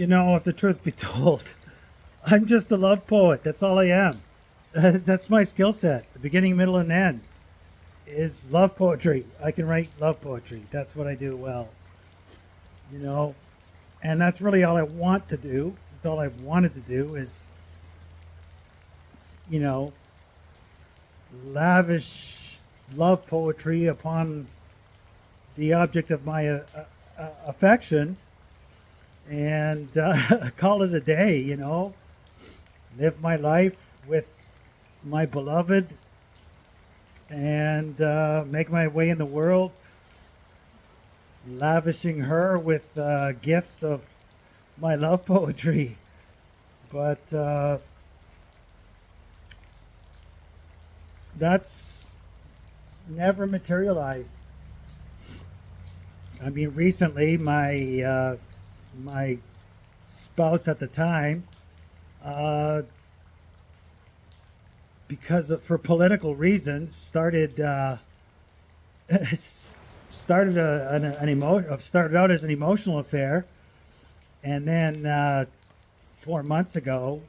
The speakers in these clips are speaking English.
If the truth be told, I'm just a love poet. That's all I am. That's my skill set. The beginning, middle, and end is love poetry. I can write love poetry. That's what I do well. You know, and that's really all I want to do. It's all I've wanted to do is, you know, lavish love poetry upon the object of my affection and call it a day. Live my life with my beloved and make my way in the world, lavishing her with gifts of my love poetry. But that's never materialized. I mean, recently, my spouse at the time, uh, for political reasons, started out as an emotional affair, and then 4 months ago,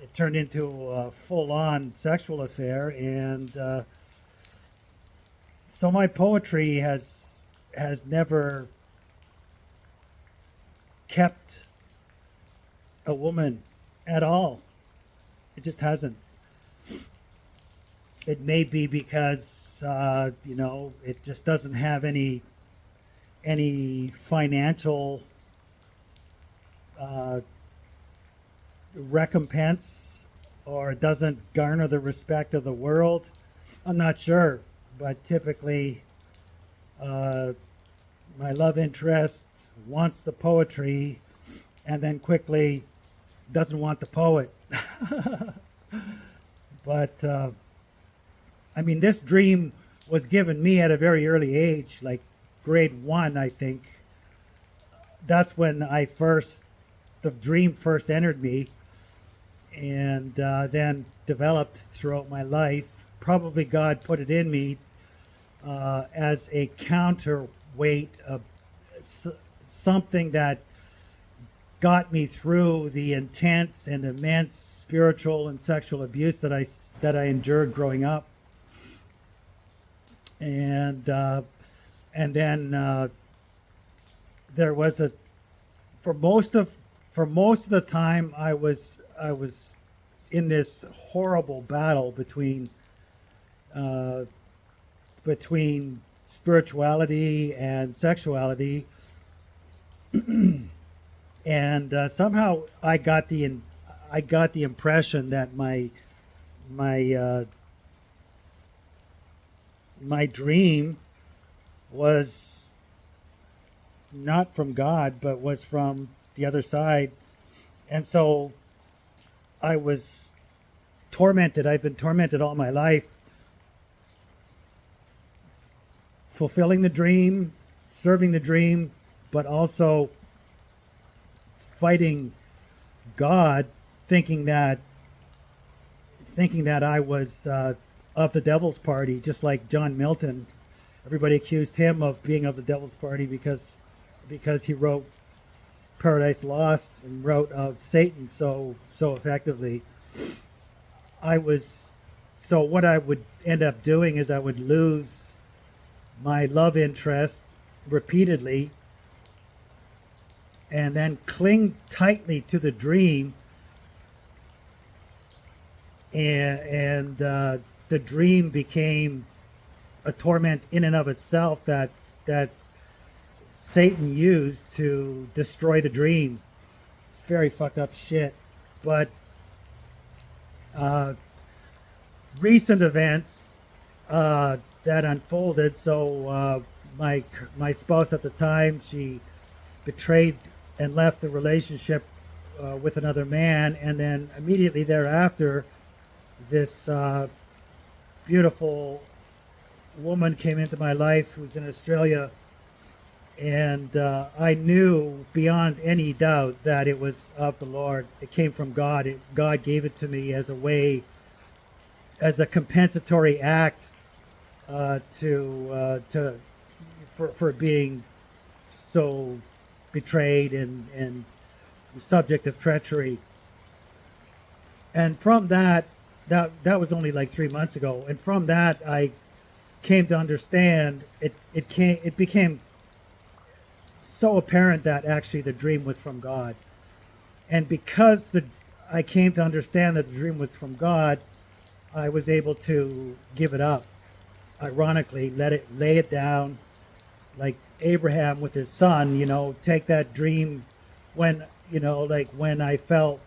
it turned into a full-on sexual affair, and so my poetry has never kept a woman at all. It just hasn't. It may be because it just doesn't have any financial uh, recompense, or it doesn't garner the respect of the world. I'm not sure, but typically uh, my love interest wants the poetry and then quickly doesn't want the poet. But I mean, this dream was given me at a very early age, like grade one, I think. That's when the dream first entered me, and then developed throughout my life. Probably God put it in me as a counterweight of something that got me through the intense and immense spiritual and sexual abuse that I endured growing up, and then there was a for most of the time I was in this horrible battle uh, between spirituality and sexuality, and somehow I got the impression that my my dream was not from God, but was from the other side, and so I was tormented. I've been tormented all my life, fulfilling the dream, serving the dream, but also fighting God, thinking that I was of the devil's party, just like John Milton. Everybody accused him of being of the devil's party because he wrote Paradise Lost and wrote of Satan so effectively. I was so what I would end up doing is I would lose my love interest repeatedly and then cling tightly to the dream, and the dream became a torment in and of itself that Satan used to destroy the dream. It's very fucked up shit. But uh, recent events that unfolded. So my spouse at the time, she betrayed and left the relationship with another man, and then immediately thereafter, this beautiful woman came into my life who's in Australia, and I knew beyond any doubt that it was of the Lord. It came from God. God gave it to me as a way, as a compensatory act to for being so betrayed and the subject of treachery. And from that was only like 3 months ago. And from that, I came to understand it became so apparent that actually the dream was from God. And because I came to understand that the dream was from God, I was able to give it up. Ironically, lay it down, like Abraham with his son. Take that dream when like when I felt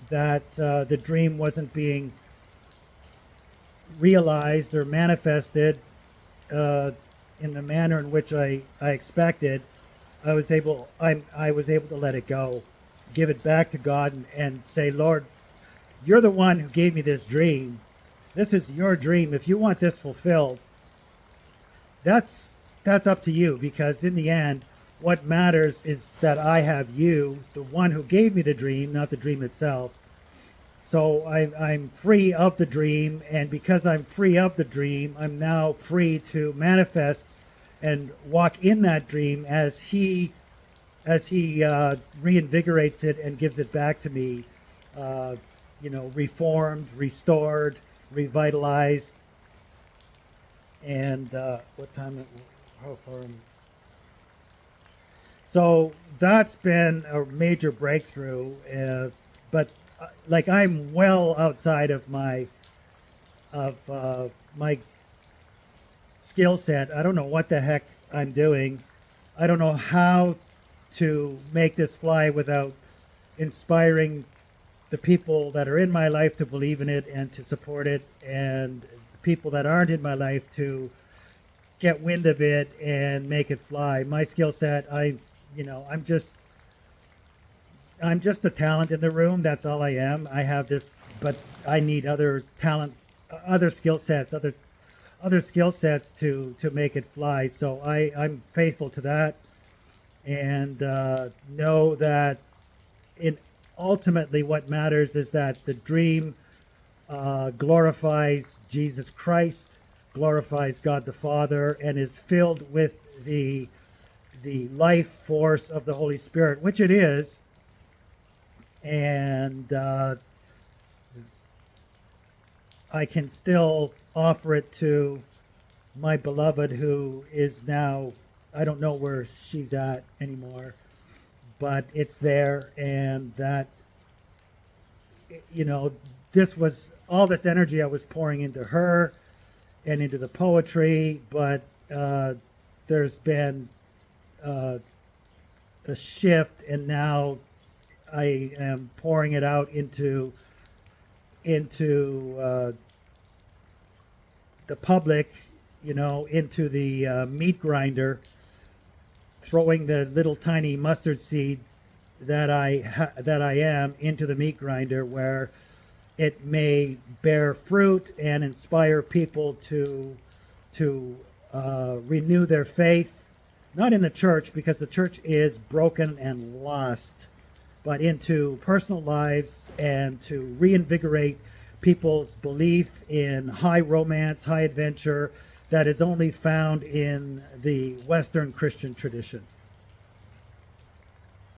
that the dream wasn't being realized or manifested in the manner in which I expected. I was able to let it go, give it back to God, and say, Lord, you're the one who gave me this dream. This is your dream. If you want this fulfilled, that's up to you, because in the end, what matters is that I have you, the one who gave me the dream, not the dream itself. So I'm free of the dream, and because I'm free of the dream, I'm now free to manifest and walk in that dream as he reinvigorates it and gives it back to me, reformed, restored, revitalized. And what time? How far? So that's been a major breakthrough. But like, I'm well outside of my skill set. I don't know what the heck I'm doing. I don't know how to make this fly without inspiring the people that are in my life to believe in it and to support it, and the people that aren't in my life to get wind of it and make it fly. My skill set, I'm just a talent in the room. That's all I am. I have this, but I need other talent, other skill sets, other skill sets to make it fly. So I'm faithful to that, and know that ultimately what matters is that the dream glorifies Jesus Christ, glorifies God the Father, and is filled with the life force of the Holy Spirit, which it is. And I can still offer it to my beloved, who is now, I don't know where she's at anymore, but it's there. And that, this was all this energy I was pouring into her and into the poetry, but there's been a shift, and now I am pouring it out into the public, into the meat grinder, throwing the little tiny mustard seed that I am into the meat grinder, where it may bear fruit and inspire people to renew their faith, not in the church, because the church is broken and lost, but into personal lives, and to reinvigorate people's belief in high romance, high adventure that is only found in the Western Christian tradition.